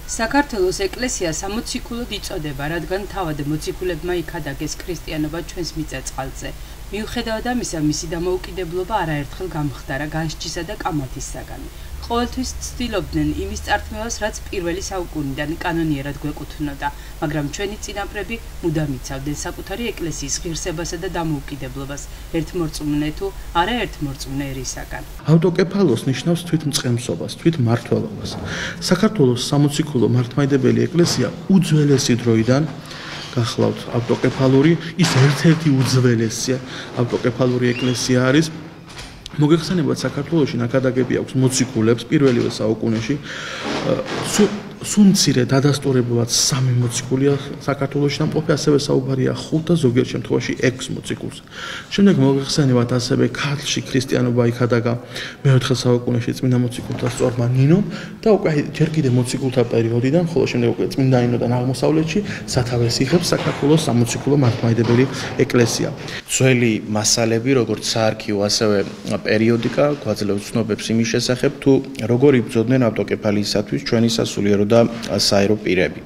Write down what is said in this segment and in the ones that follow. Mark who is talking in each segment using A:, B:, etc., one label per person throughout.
A: საქართველოს ეკლესია სამოციქულოდ იწოდება, რადგან თავად მოციქულებმა იქადაგეს ქრისტიანობა ჩვენს მიწა-წყალზე. მიუხედავად ამისა, მისი დამოუკიდებლობა არაერთხელ გამხდარა განსჯისა და კამათის საგანი. ყოველთვის ცდილობდნენ იმის წართმევას, რაც პირველი საუკუნიდან კანონიერად გვეკუთვნოდა, მაგრამ ჩვენი წინაპრები მუდამ იცავდნენ საკუთარი ეკლესიის ღირსებასა და დამოუკიდებლობას, ერთმორწმუნე თუ არაერთმორწმუნე ერისაგან.
B: ავტოკეფალოს ნიშნავს თვითმწყემსობას, თვითმმართველობას. საქართველოს სამოციქულო მართლმადიდებელი ეკლესია უძველესი დროიდან გახლავთ ავტოკეფალური, ის ერთ-ერთი უძველესი ავტოკეფალური ეკლესია არის. მოგეხსენებათ, საქართველოში ნაკადაგები აქვს მოციქულებს პირველივე საუკუნეში. სუმცირე დადასტურებულად 3 მოციქულია საქართველოში დამყოფი, ასევე საუბარია 5 და ზოგიერთ შემთხვევაში 6 მოციქულს. შემდეგ მოგეხსენებათ ასევე ქართლში ქრისტიანობა იქადაგა მე-4 საუკუნეში წმინდა მოციქულთა სწორმა ნინომ და უკვე ჯერ კიდევ მოციქულთა პერიოდიდან, ხოლო შემდეგ უკვე წმინდა ნინოდან აღმოსავლეთში სათავეს იღებს საქართველოს სამოციქულო მართლმადიდებელი ეკლესია.
C: ძველი მასალები, როგორც საარქივო, ასევე პერიოდიკა გვაძლევს ცნობებს იმის შესახებ, თუ როგორ იბრძოდნენ ავტოკეფალიისათვის ჩვენი სასულიერო და საერო პირები.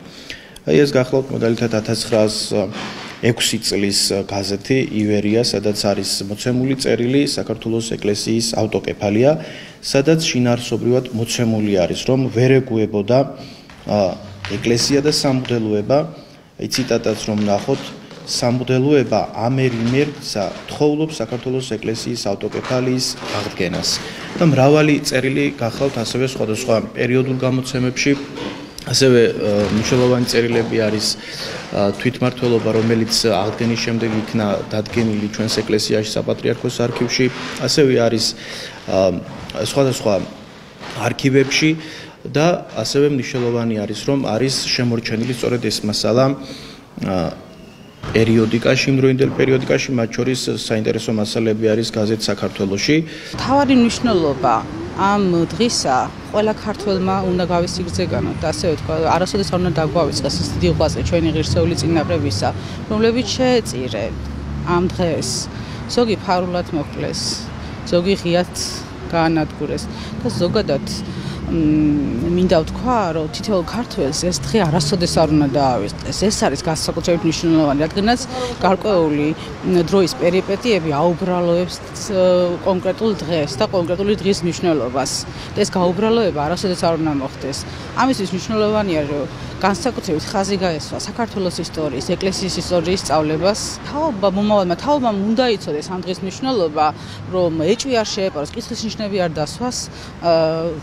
C: ეს გახლავთ მაგალითად 1906 წლის გაზეთი ივერია, სადაც არის მოცემული წერილი საქართველოს ეკლესიის ავტოკეფალია, სადაც შინაარსობრივად მოცემული არის, რომ ვერ ეგუებოდა ეკლესია და სამღვდელოება, ციტატაც რომ ნახოთ, სამღვდელოება ამერ-იმერცა თხოვლობს საქართველოს ეკლესიის ავტოკეფალიის აღდგენას. და მრავალი წერილი გახლავთ ასევე სხვადასხვა პერიოდულ გამოცემებში, ასევე მნიშვნელოვანი წერილები არის თვითმმართველობა, რომელიც აღდგენის შემდეგ იქნა დადგენილი ჩვენს ეკლესიაში საპატრიარქოს არქივში, ასევე არის სხვადასხვა არქივებში და ასევე მნიშვნელოვანი არის, რომ არის შემორჩენილი სწორედ ეს მასალა პერიოდიკაში, იმდროინდელ პერიოდიკაში, მათ შორის საინტერესო მასალები არის გაზეთ საქართველოში.
D: თავარი მნიშვნელობა ამ დღისა ყველა ქართველმა უნდა გავისიგრძეგანოთ და ასე ვთქვა, არასოდეს არ უნდა დაგვავიწყეს ეს დიდი ღვაწლი ჩვენი ღირსეული წინაპრებისა, რომლებიც შეეწირნენ ამ დღეს. ზოგი ფარულად მოკლეს, ზოგი ღიად გაანადგურეს და ზოგადად მინდა ვთქვა, რომ თითოეულ ქართველს ეს დღე არასოდეს არ უნდა დაავიწყდეს. ეს არის განსაკუთრებით მნიშვნელოვანი, რადგანაც გარკვეული დროის პერიპეტიები აუბრალოებს კონკრეტულ დღეს და კონკრეტული დღის მნიშვნელობას. ეს გაუბრალოება არასოდეს არ უნდა მოხდეს. ამისთვის მნიშვნელოვანია, რომ განსაკუთრებით ხაზი გაესვა საქართველოს ისტორიის, ეკლესიის ისტორიის სწავლებას. მომავალმა თაობამ უნდა იცოდეს ამ დღის მნიშვნელობა, რომ ეჭვი არ შეეპაროს, კითხვის ნიშნები არ დასვას,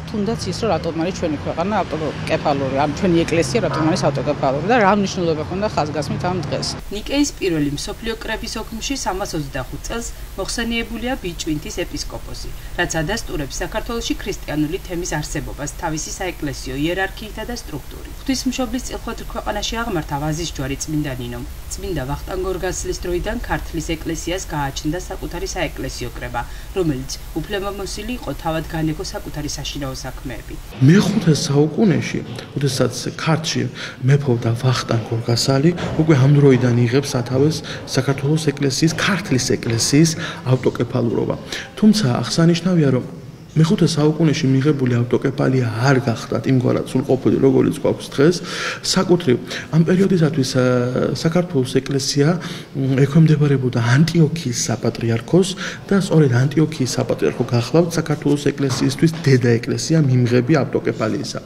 D: თუნდაც ის, რომ რატომ არის ჩვენი ქვეყანა ავტოკეფალური, ან ჩვენი ეკლესია რატომ არის ავტოკეფალური და რა მნიშვნელობა ჰქონდა ხაზგასმით ამ დღეს.
A: ნიკეის პირველი მსოფლიო კრების ოქმში 325 წელს მოხსენიებულია ბიჭვინთის ეპისკოპოსი, რაც ადასტურებს საქართველოში ქრისტიანული თემის არსებობას თავისი საეკლესიო იერარქიითა და სტრუქტურით. ღვთისმშობლის წილხვეწ ქვეყანაში აღმართა ვაზის ჯვარი წმინდა ნინომ. წმინდა ვახტანგ გორგასლის დროიდან ქართლის ეკლესიას გააჩნდა საკუთარი საეკლესიო კრება, რომელიც უფლებამოსილი იყო თავად განეგო საკუთარი საშინაო საქმეები.
B: მე-5 საუკუნეში, როდესაც ქართლში მეფობდა ვახტანგ გორგასალი, უკვე ამ დროიდან იღებს სათავეს საქართველოს ეკლესიის, ქართლის ეკლესიის ავტოკეფალურობა. თუმცა აღსანიშნავია, რომ მე-5 საუკუნეში მიღებული ავტოკეფალია არ გახდათ იმგვარად სრულყოფილი, როგორც გვაქვს დღეს. საკუთრივ ამ პერიოდისათვის საქართველოს ეკლესია ექვემდებარებოდა ანტიოქიის საპატრიარქოს და სწორედ ანტიოქიის საპატრიარქო გახლავთ საქართველოს ეკლესიისთვის დედა ეკლესია მიმღები ავტოკეფალიისა.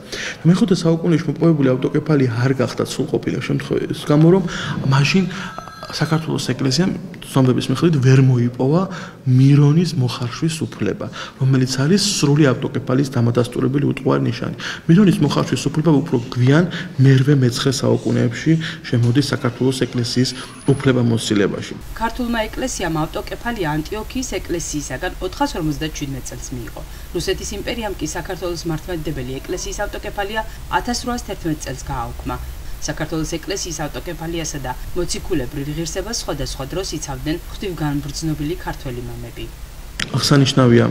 B: მე-5 საუკუნეში მოპოვებული ავტოკეფალია არ გახდათ სრულყოფილი შემთხვევის გამო, რომ მაშინ საქართველოს ეკლესიამ ცნობების მიხედვით ვერ მოიპოვა მირონის მოხარშვის უფლება, რომელიც არის სრული ავტოკეფალიის დამადასტურებელი უტყუარი ნიშანი. მირონის მოხარშვის უფლება უფრო გვიან მე-9 საუკუნეებში შემოდის საქართველოს ეკლესიის უფლებამოსილებაში.
A: ქართულმა ეკლესიამ ავტოკეფალია ანტიოქიის ეკლესიისაგან 457 წელს მიიღო. რუსეთის იმპერიამ კი საქართველოს მართლმადიდებელი ეკლესიის ავტოკეფალია 1811 წელს გააუქმა. საქართველოს ეკლესიის ავტოკეფალიასა და მოციქულებრივ ღირსებას სხვადასხვა დროს იცავდნენ ღვთივგანბრძნობილი ქართველი მამები.
B: აღსანიშნავია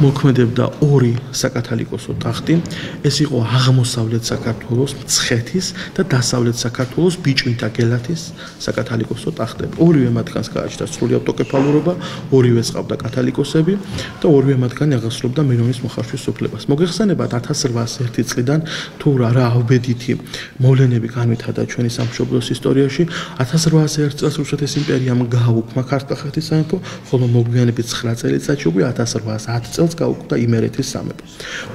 B: მოქმედებდა ორი საკათალიკოსო ტახტი. ეს იყო აღმოსავლეთ საქართველოს მცხეთის და დასავლეთ საქართველოს ბიჭვინთა გელათის საკათალიკოსო ტახტები. ორივე მათგანს გააჩნდა სრული ავტოკეფალურობა, ორივე ყავდა კათალიკოსები და ორივე მათგანი აღასრულებდა მირონის მოხარშვის უფლებას. მოგეხსენებათ 1801 წლიდან თუ რა ავბედითი მოვლენები განვითარდა ჩვენი სამშობლოს ისტორიაში. 1801 წელს რუსეთის იმპერიამ გააუქმა ქართლ-კახეთის სამეფო, ხოლო მოგვიანებით 9 წელიწადში უკვე 1810 წელს გაუქმდა იმერეთის სამეფო.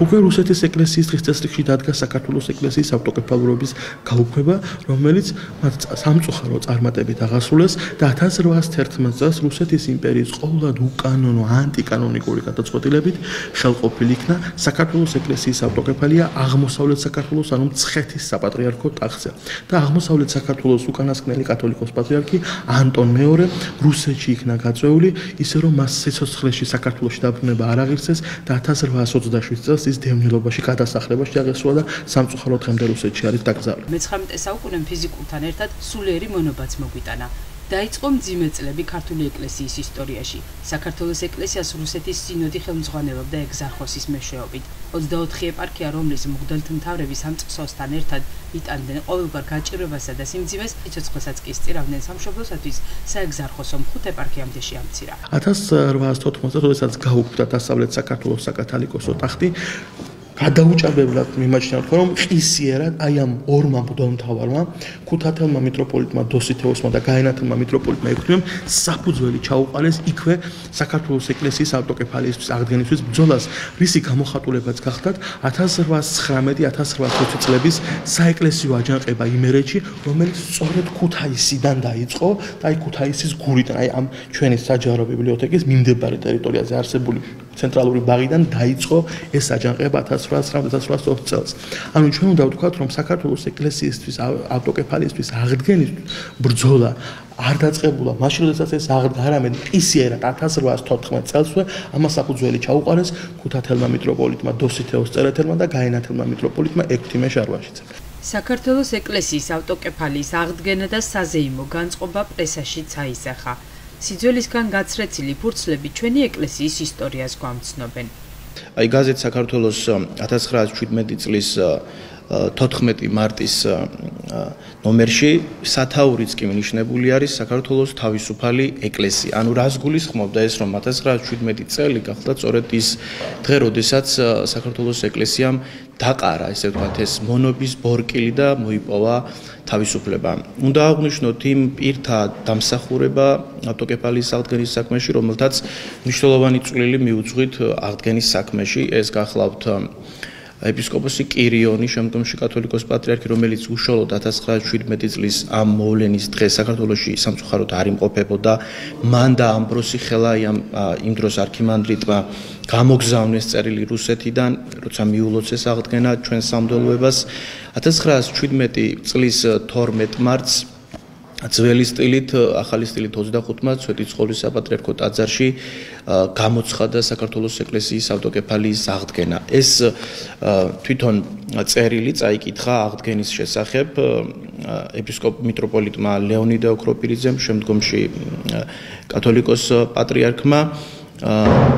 B: უკვე რუსეთის ეკლესიის დღესდღეობით დადგა საქართველოს ეკლესიის ავტოკეფალურობის გაუქმება, რომელიც მათ სამწუხარო წარმატებით აღასრულეს და 1811 წელს რუსეთის იმპერიის ყოვლად უკანონო ანტიკანონიკური გადაწყვეტილებით ხელყოფილი იქნა საქართველოს ეკლესიის ავტოკეფალია აღმოსავლეთ საქართველოს, ანუ მცხეთის საპატრიარქო ტახტზე. და აღმოსავლეთ საქართველოს უკანასკნელი კათოლიკოს პატრიარქი ანტონ მეორე რუსეთში იქნა გაწვეული, ისე რომ მას სიცოცხლეში საქართველოში დაბრუნება არ აღირსეს და 1827 წელს ის დევნილობაში გადასახლებაში აღესრულა და სამწუხაროდ დღემდე რუსეთში არის დაკრძალული.
A: მე-19 საუკუნემ ფიზიკურთან ერთად სულიერი მონობაც მოგვიტანა. დაიწყო მძიმე წლები ქართული ეკლესიის ისტორიაში. საქართველოს ეკლესიას რუსეთის სინოდი ხელმძღვანელობდა ეგზარხოსის მეშვეობით. 24 ეპარქია, რომლის მღვდელთა მთავრები სამწყსოსთან ერთად იტანდნენ ყოველგვარ გაჭირვებასა და სიმძიმეს, სიცოცხლესაც კი სწირავდნენ სამშობლოსათვის, საეგზარხოსო 5 ეპარქიამდე შეამცირა.
B: 1890 წელს, როდესაც გაუქმდა დასავლეთ საქართველოს საკათალიკოსო ტახტი, გადაუჭარბებლად მიმაჩნია, რომ ყისიერად აი ამ ორმა მღვდელმთავარმა, ქუთათელმა მიტროპოლიტმა დოსითეოსმა და გაენათელმა მიტროპოლიტმა ექვთიმემ საფუძველი ჩაუყარეს იქვე საქართველოს ეკლესიის ავტოკეფალიისთვის აღდგენისთვის ბრძოლას, რისი გამოხატულებაც გახდათ 1819-1820 წლების საეკლესიო აჯანყება იმერეთში, რომელიც სწორედ ქუთაისიდან დაიწყო და აი ქუთაისის გურიდან, აი ამ ჩვენი საჯარო ბიბლიოთეკის მიმდებარე ტერიტორიაზე არსებული ცენტრალური ბაღიდან დაიწყო ეს აჯანყება 1819-1820 წელს. ანუ ჩვენ უნდა ვთქვათ, რომ საქართველოს ეკლესიისთვის ავტოკეფალიისთვის აღდგენის ბრძოლა არ დაწყებულა მაშინ, როდესაც ეს აღდგა, არამედ ყისიერად 1814 წელსვე ამას საფუძველი ჩაუყარეს ქუთათელმა მიტროპოლიტმა დოსითეოს წერეთელმა და გაენათელმა მიტროპოლიტმა ექვთიმე-შარვაშიძემ.
A: საქართველოს ეკლესიის ავტოკეფალიის აღდგენა და საზეიმო განწყობა პრესაშიც აისახა. სიძველისგან გაცრეცილი ფურცლები ჩვენი ეკლესიის ისტორიას გვამცნობენ.
C: აი გაზეთ საქართველოს 1917 წლის 14 მარტის ნომერში სათაურიც კი მინიშნებული არის საქართველოს თავისუფალი ეკლესია. ანუ რას გულისხმობდა ეს, რომ 1917 წელი გახდა სწორედ ის დღე, როდესაც საქართველოს ეკლესიამ დაყარა, ესე ვთქვათ, ეს მონობის ბორკილი და მოიპოვა თავისუფლება. უნდა აღვნიშნოთ იმ პირთა დამსახურება ავტოკეფალიის აღდგენის საქმეში, რომელთაც მნიშვნელოვანი წვლილი მიუძღვით აღდგენის საქმეში. ეს გახლავთ ეპისკოპოსი კირიონი, შემდგომში კათოლიკოს პატრიარქი, რომელიც უშუალოდ 1917 წლის ამ მოვლენის დღეს საქართველოში სამწუხაროდ არ იმყოფებოდა. მან და ამბროსი ხელა იმ დროს არქიმანდრიტმა გამოგზავნეს წერილი რუსეთიდან, როცა მიულოცეს აღდგენა ჩვენ სამდელოებას. 1917 წლის 12 მარტს ძველი სტილით, ახალი სტილით 25-მა სვეტიცხოვლის საპატრიარქო ტაძარში გამოცხადა საქართველოს ეკლესიის ავტოკეფალიის აღდგენა. ეს თვითონ წერილი წაიკითხა აღდგენის შესახებ ეპისკოპ მიტროპოლიტმა ლეონიდე ოქროპირიძემ, შემდგომში კათოლიკოს პატრიარქმა.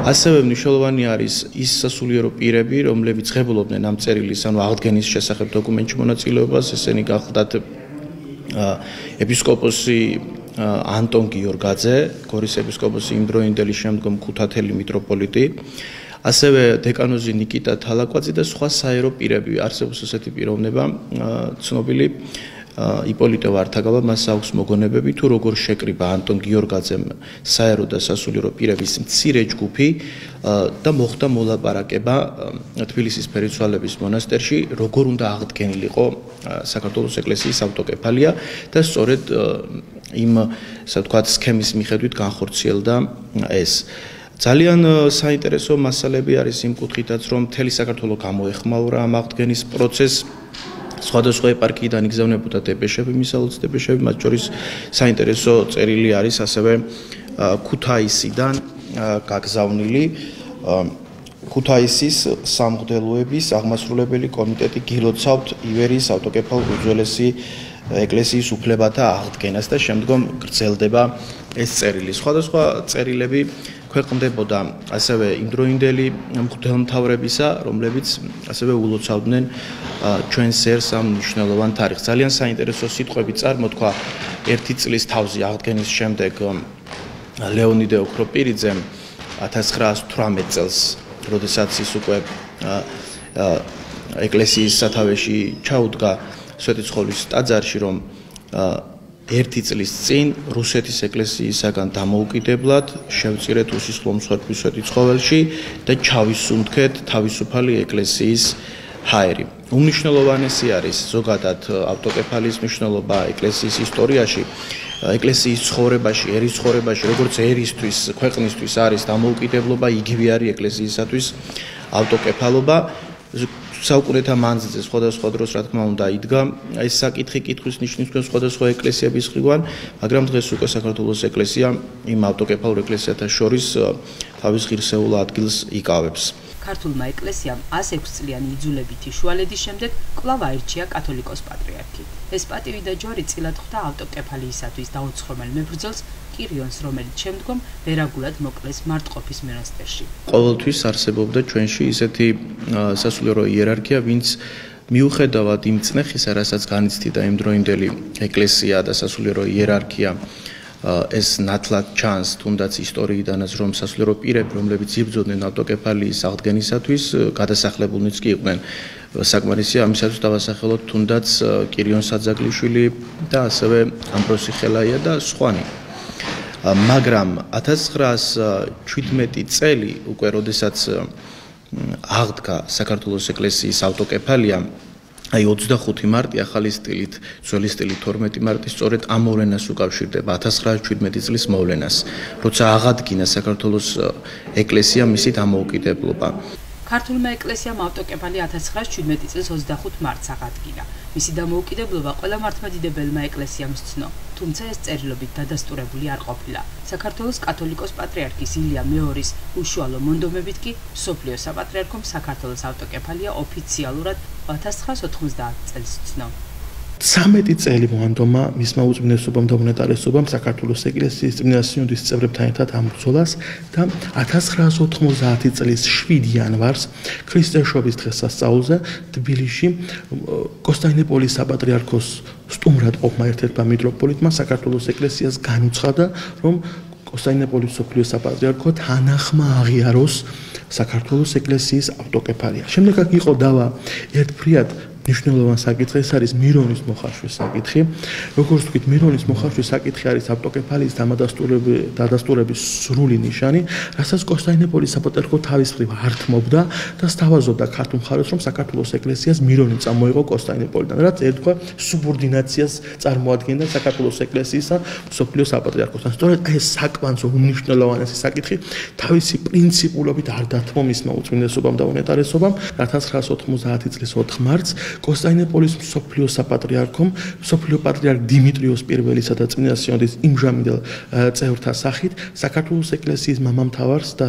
C: ასევე მნიშვნელოვანი არის ის სასულიერო პირები, რომლებიც ღებულობდნენ ამ წერილის, ანუ აღდგენის შესახებ დოკუმენტში მონაწილეობას, ესენი გახლდათ ეპისკოპოსი ანტონ გიორგაძე, გორის ეპისკოპოსი იმდროინდელი, შემდგომ ქუთათელი მიტროპოლიტი, ასევე დეკანოზი ნიკიტა თალაკვაძე და სხვა საერო პირები. არსებობს ესეთი პიროვნება, ცნობილი იპოლიტე ვართაგავა, მას აქვს მოგონებები თუ როგორ შეკრიბა ანტონ გიორგაძემ საერო და სასულიერო პირების მცირე ჯგუფი და მოხდა მოლაპარაკება თბილისის ფერიცვალების მონასტერში, როგორ უნდა აღდგენილიყო საქართველოს ეკლესიის ავტოკეფალია და სწორედ იმ, ასე ვთქვათ, სქემის მიხედვით განხორციელდა ეს. ძალიან საინტერესო მასალები არის იმ კუთხითაც, რომ მთელი საქართველო გამოეხმაურა ამ აღდგენის პროცესს. სხვადასხვა ეპარქიიდან იგზავნებოდა დებეშები, მისალოც დებეშები, მათ შორის საინტერესო წერილი არის ასევე ქუთაისიდან გაგზავნილი ქუთაისის სამღვდელოების აღმასრულებელი კომიტეტი გილოცავთ ივერიის ავტოკეფალ უძველესი ეკლესიის უფლებათა აღდგენას და შემდგომ გრძელდება ეს წერილი. სხვადასხვა წერილები ქვეყნდებოდა ასევე იმდროინდელი მღვდელმთავრებისა, რომლებიც ასევე ულოცავდნენ ჩვენს ერს ამ მნიშვნელოვან თარიღს. ძალიან საინტერესო სიტყვები წარმოთქვა 1 წლის თავზე აღდგენის შემდეგ ლეონიდე ოქროპირიძემ 1918 წელს, როდესაც ის უკვე ეკლესიის სათავეში ჩაუდგა სვეტიცხოვლის ტაძარში, რომ 1 წლის წინ რუსეთის ეკლესიისაგან დამოუკიდებლად შევწირეთ უსისხლო მსხვერპლის სვეტიცხოველში და ჩავისუნთქეთ თავისუფალი ეკლესიის ჰაერი. უმნიშვნელოვანესი არის ზოგადად ავტოკეფალიის მნიშვნელობა ეკლესიის ისტორიაში, ეკლესიის ცხოვრებაში, ერის ცხოვრებაში, როგორც ერისთვის, ქვეყნისთვის არის დამოუკიდებლობა, იგივე არის ეკლესიისათვის ავტოკეფალობა. საუკუნეთა მანძილზე სხვადასხვა დროს რა თქმა უნდა იდგა ეს საკითხი კითხვის ნიშნის მქონე სხვადასხვა ეკლესიების მხრიდან, მაგრამ დღეს უკვე საქართველოს ეკლესია იმ ავტოკეფალურ ეკლესიათა შორის თავის ღირსეულ ადგილს იკავებს.
A: ქართულმა ეკლესიამ 106 წლიანი იძულებითი შუალედის შემდეგ კვლავ აირჩია კათოლიკოს პატრიარქი. ეს პატივი და ჯვარი წილად ხვდა ავტოკეფალიისათვის დაუცხრომელ მებრძოლს კირიონს, რომელიც შემდგომ ვერაგულად მოკლეს მარტყოფის მონასტერში.
C: ყოველთვის არსებობდა ჩვენში ისეთი სასულიერო იერარქია, ვინც მიუხედავად იმ წნეხისა, რასაც განიცდიდა იმდროინდელი ეკლესია და სასულიერო იერარქია, ეს ნათლად ჩანს თუნდაც ისტორიიდანაც, რომ სასულიერო პირები, რომლებიც იბრძოდნენ ავტოკეფალიის აღდგენისათვის, გადასახლებულნიც კი იყვნენ. საკმარისია ამისათვის დავასახელოთ თუნდაც კირიონ საძაგლიშვილი და ასევე ამბროსი ხელაია და სხვანი. მაგრამ 1917 წელი უკვე როდესაც აღდგა საქართველოს ეკლესიის ავტოკეფალია, აი 25 მარტი ახალი სტილით, ძველი სტილით 12 მარტი სწორედ ამ მოვლენას უკავშირდება 1917 წლის მოვლენას, როცა აღადგინა საქართველოს ეკლესია მისი დამოუკიდებლობა.
A: ქართულმა ეკლესიამ ავტოკეფალია 1917 წლის 25 მარტს აღადგინა. მისი დამოუკიდებლობა ყველა მართლმადიდებელმა ეკლესიამ სცნო, თუმცა ეს წერილობით დადასტურებული არ ყოფილა. საქართველოს კათოლიკოს პატრიარქის ილია მეორის უშუალო მონდომებით კი მსოფლიო საპატრიარქომ საქართველოს ავტოკეფალია ოფიციალურად 1990 წელს სცნო.
B: 13 წელი მოანდომა მისმა უწმინდესობამ და უნეტარესობამ საქართველოს ეკლესიის წმინდა სინოდის წევრებთან ერთად ამ ბრძოლას და 1990 წლის 7 იანვარს ქრისტეშობის დღესასწაულზე თბილისში კოსტანტინოპოლის საპატრიარქოს სტუმრად ყოფმა ერთ-ერთმა მიტროპოლიტმა საქართველოს ეკლესიას განუცხადა, რომ კოსტანტინოპოლის სოფლიო საპატრიარქო თანახმა აღიაროს საქართველოს ეკლესიის ავტოკეფალია. შემდეგ აქ იყო დავა ერთფრიად მნიშვნელოვანი საკითხი, ეს არის მირონის მოხარშვის საკითხი. როგორც ვთქვით, მირონის მოხარშვის საკითხი არის ავტოკეფალიის დადასტურების სრული ნიშანი, რასაც კოსტანტინოპოლის საპატრიარქო თავის მხრივ ართმობდა და სთავაზობდა ქართულ მხარეს, რომ საქართველოს ეკლესიას მირონი წამოიღო კოსტანტინოპოლიდან, რაც ერთხელ სუბორდინაციას წარმოადგენდა საქართველოს ეკლესიისა მსოფლიო საპატრიარქოსთან. სწორედ ეს საკვანძო უმნიშვნელოვანესი საკითხი თავისი პრინციპულობით არ დათმო მისმა უწმინდესობამ და უნეტარესობამ 1990 წლის 4 მარტს კოსტანტინოპოლის მსოფლიო საპატრიარქომ, მსოფლიო პატრიარქ დიმიტრიოს პირველისა და წმინდა სინოდის იმჟამინდელ წევრთა სახით საქართველოს ეკლესიის მამამთავარს და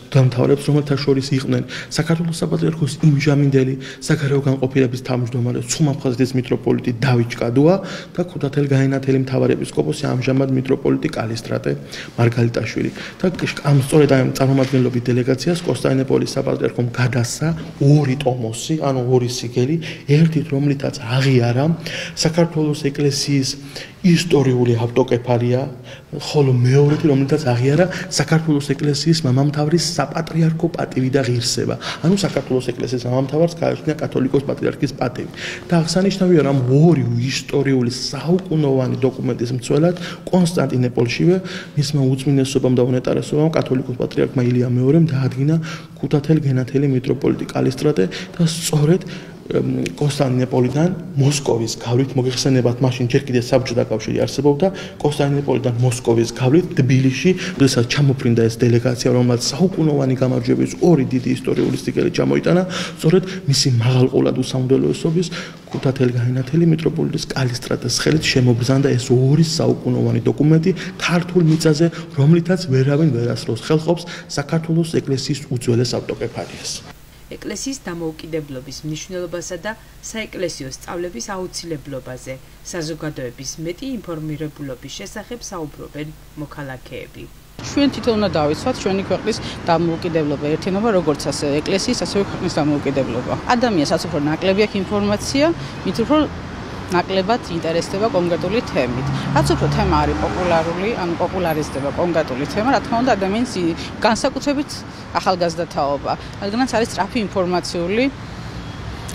B: დამთავრებს, რომელთა შორის იყვნენ საქართველოს საპატრიარქოს იმჟამინდელი საგარეო განყოფილების თავმჯდომარე ცხუმაფხაზეთის მიტროპოლიტი დავით ჭკადუა და ქუთათელ-გაენათელი მთავარეპისკოპოსი ამჟამად მიტროპოლიტი კალისტრატე მარგალიტაშვილი. და ამ სწორედ ამ წარმომადგენლობით დელეგაციას კოსტანტინოპოლის საპატრიარქომ გადასცა 2 ტომოსი, ანუ 2 სიგელი, ერთით რომლითაც აღიარა საქართველოს ეკლესიის ისტორიული ავტოკეფალია, ხოლო მეორეთი რომლითაც აღიარა საქართველოს ეკლესიის მამამთავრის საპატრიარქო პატივი და ღირსება. ანუ საქართველოს ეკლესიის მამამთავარს გააჩნია კათოლიკოს პატრიარქის პატივი. და აღსანიშნავია, რომ 2 ისტორიული საუკუნოვანი დოკუმენტის მცველად კონსტანტინოპოლშივე მისმა უწმინდესობამ და უნეტარესობამ კათოლიკოს პატრიარქმა ილია მეორემ დაადგინა ქუთათელ-გენათელი მიტროპოლიტი კალისტრატე და სწორედ კონსტანტინოპოლიდან მოსკოვის გავლით მოგეხსენებათ, მაშინ ჯერ კიდევ საბჭოთა კავშირი არსებობდა, კონსტანტინოპოლიდან მოსკოვის გავლით თბილისში, როდესაც ჩამოფრინდა ეს დელეგაცია, რომელმაც საუკუნოვანი გამარჯვების 2 დიდი ისტორიული სიგელი ჩამოიტანა, სწორედ მისი მაღალყურად უსამართლოების ქუთათელ-გაენათელი მიტროპოლიტის კალისტრატეს ხელით შემობრძანდა ეს 2 საუკუნოვანი დოკუმენტი ქართულ მიწაზე, რომლითაც ვერავინ ვერ ასრულებს ხელყოფს საქართველოს ეკლესიის უძველეს ავტოკეფალიას.
A: ეკლესიის დამოუკიდებლობის მნიშვნელობასა და საეკლესიო სწავლების აუცილებლობაზე, საზოგადოების მეტი ინფორმირებულობის შესახებ საუბრობენ მოქალაქეები.
D: ჩვენ თვითონ უნდა დავიცვათ ჩვენი ქვეყნის დამოუკიდებლობა, ერთიანობა, როგორც ასე ეკლესიის, ასევე ქვეყნის დამოუკიდებლობა. ადამიანს რაც უფრო ნაკლები აქვს ინფორმაცია, მით უფრო ნაკლებად ინტერესდება კონკრეტული თემით. რაც უფრო თემა არის პოპულარული, ანუ პოპულარიზდება კონკრეტული თემა, რა თქმა უნდა, ადამიანის განსაკუთრებით ახალგაზრდა თაობა, რადგანაც არის სწრაფი ინფორმაციული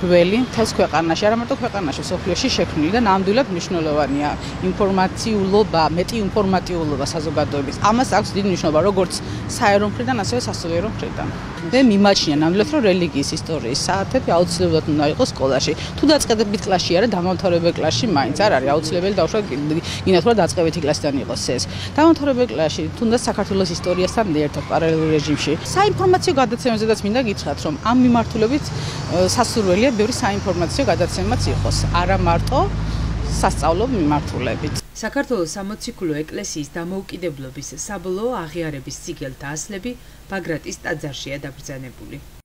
D: გველი მთელს ქვეყანაში, არა მარტო ქვეყანაში, სოფლიოში შექმნილი და ნამდვილად მნიშვნელოვანია ინფორმაციულობა, მეტი ინფორმატიულობა საზოგადოების. ამას აქვს დიდი მნიშვნელობა როგორც საერო მხრიდან, ასევე სასულიერო მხრიდან. მე მიმაჩნია ნამდვილად, რომ რელიგიის ისტორიის საათები აუცილებლად უნდა იყოს სკოლაში. თუ დაწყებითი კლასში არა, დამამთავრებელ კლასში მაინც არ არის აუცილებელი დაუშვათ გინდათ რომ დაწყებითი კლასიდან იყოს ეს. დამამთავრებელ კლასში თუნდაც საქართველოს ისტორიასთან ერთად პარალელურ რეჟიმში. საინფორმაციო გადაცემებზედაც მინდა გითხრათ, რომ ამ მიმართულებით სასურველია ბევრი საინფორმაციო გადაცემაც იყოს, არა მარტო სასწავლო მიმართულებით.
A: საქართველოს სამოციქულო ეკლესიის დამოუკიდებლობის საბოლოო აღიარების სიგელთა ასლები ბაგრატის ტაძარშია დაბრძანებული.